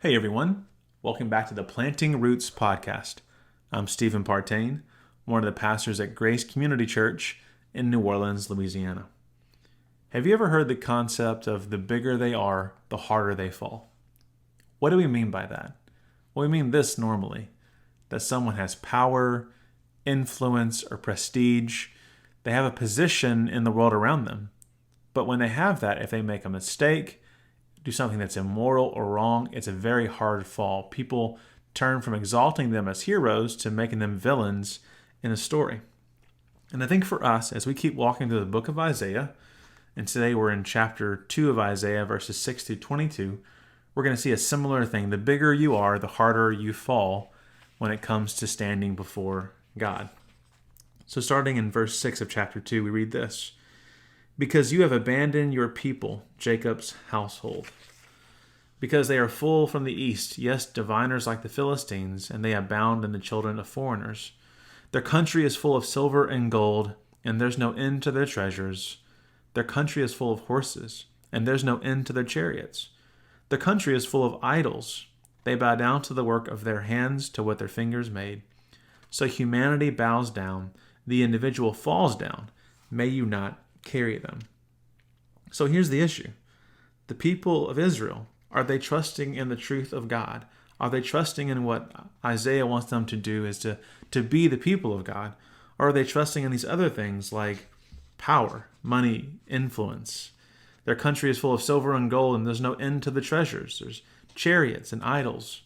Hey everyone, welcome back to the Planting Roots podcast. I'm Stephen Partain, one of the pastors at Grace Community Church in New Orleans, Louisiana. Have you ever heard the concept of the bigger they are, the harder they fall? What do we mean by that? Well, we mean this normally, that someone has power, influence, or prestige. They have a position in the world around them. But when they have that, if they make a mistake, do something that's immoral or wrong, it's a very hard fall. People turn from exalting them as heroes to making them villains in a story. And I think for us, as we keep walking through the book of Isaiah, and today we're in chapter 2 of Isaiah, verses 6 through 22, we're going to see a similar thing. The bigger you are, the harder you fall when it comes to standing before God. So starting in verse 6 of chapter 2, we read this. Because you have abandoned your people, Jacob's household. Because they are full from the east, yes, diviners like the Philistines, and they abound in the children of foreigners. Their country is full of silver and gold, and there's no end to their treasures. Their country is full of horses, and there's no end to their chariots. Their country is full of idols. They bow down to the work of their hands, to what their fingers made. So humanity bows down, the individual falls down. May you not carry them. So here's the issue. The people of Israel, are they trusting in the truth of God? Are they trusting in what Isaiah wants them to do, is to be the people of God? Or are they trusting in these other things like power, money, influence? Their country is full of silver and gold, and there's no end to the treasures. There's chariots and idols.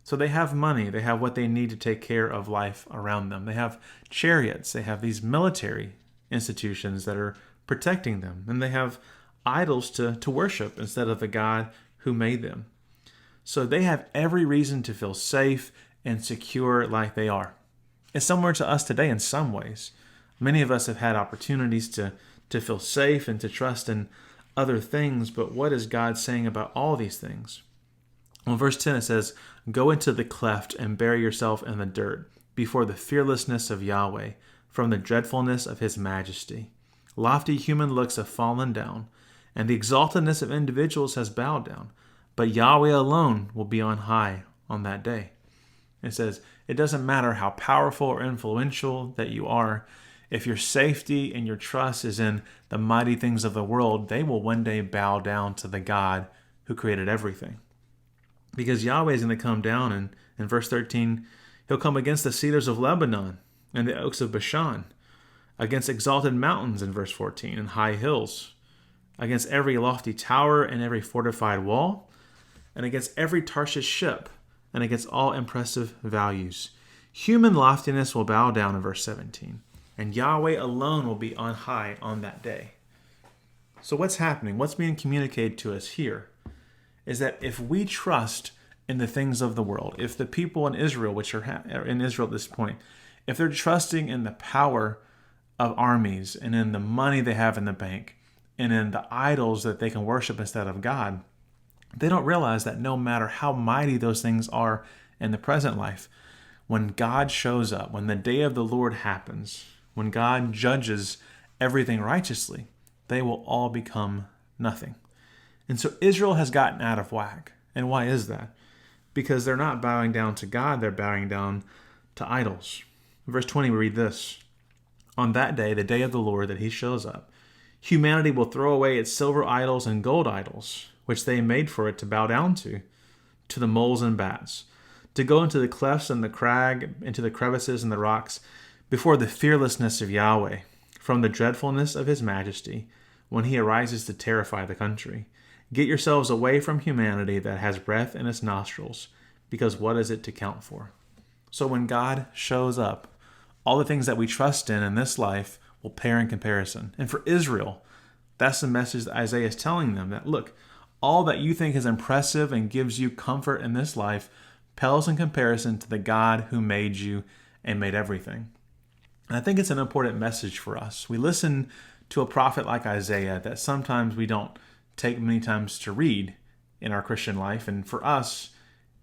So they have money. They have what they need to take care of life around them. They have chariots. They have these military institutions that are protecting them. And they have idols to worship instead of the God who made them. So they have every reason to feel safe and secure like they are. It's similar to us today in some ways. Many of us have had opportunities to feel safe and to trust in other things, but what is God saying about all these things? Well, verse 10 it says, Go into the cleft and bury yourself in the dirt before the fearlessness of Yahweh, from the dreadfulness of his majesty. Lofty human looks have fallen down, and the exaltedness of individuals has bowed down. But Yahweh alone will be on high on that day. It says, it doesn't matter how powerful or influential that you are, if your safety and your trust is in the mighty things of the world, they will one day bow down to the God who created everything. Because Yahweh is going to come down, and in verse 13, he'll come against the cedars of Lebanon and the oaks of Bashan, against exalted mountains in verse 14, and high hills, against every lofty tower and every fortified wall, and against every Tarshish ship, and against all impressive values. Human loftiness will bow down in verse 17, and Yahweh alone will be on high on that day. So what's happening? What's being communicated to us here is that if we trust in the things of the world, if the people in Israel, which are in Israel at this point, if they're trusting in the power of armies and in the money they have in the bank and in the idols that they can worship instead of God, they don't realize that no matter how mighty those things are in the present life, when God shows up, when the day of the Lord happens, when God judges everything righteously, they will all become nothing. And so Israel has gotten out of whack. And why is that? Because they're not bowing down to God, they're bowing down to idols. In verse 20, we read this. On that day, the day of the Lord that he shows up, humanity will throw away its silver idols and gold idols, which they made for it to bow down to the moles and bats, to go into the clefts and the crag, into the crevices and the rocks, before the fearlessness of Yahweh, from the dreadfulness of his majesty, when he arises to terrify the country. Get yourselves away from humanity that has breath in its nostrils, because what is it to count for? So when God shows up, all the things that we trust in this life will pale in comparison. And for Israel, that's the message that Isaiah is telling them, that look, all that you think is impressive and gives you comfort in this life pales in comparison to the God who made you and made everything. And I think it's an important message for us. We listen to a prophet like Isaiah that sometimes we don't take many times to read in our Christian life. And for us,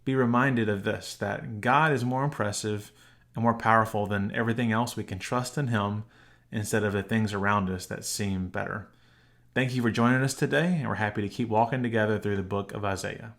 be reminded of this, that God is more impressive and more powerful than everything else. We can trust in him instead of the things around us that seem better. Thank you for joining us today, and we're happy to keep walking together through the book of Isaiah.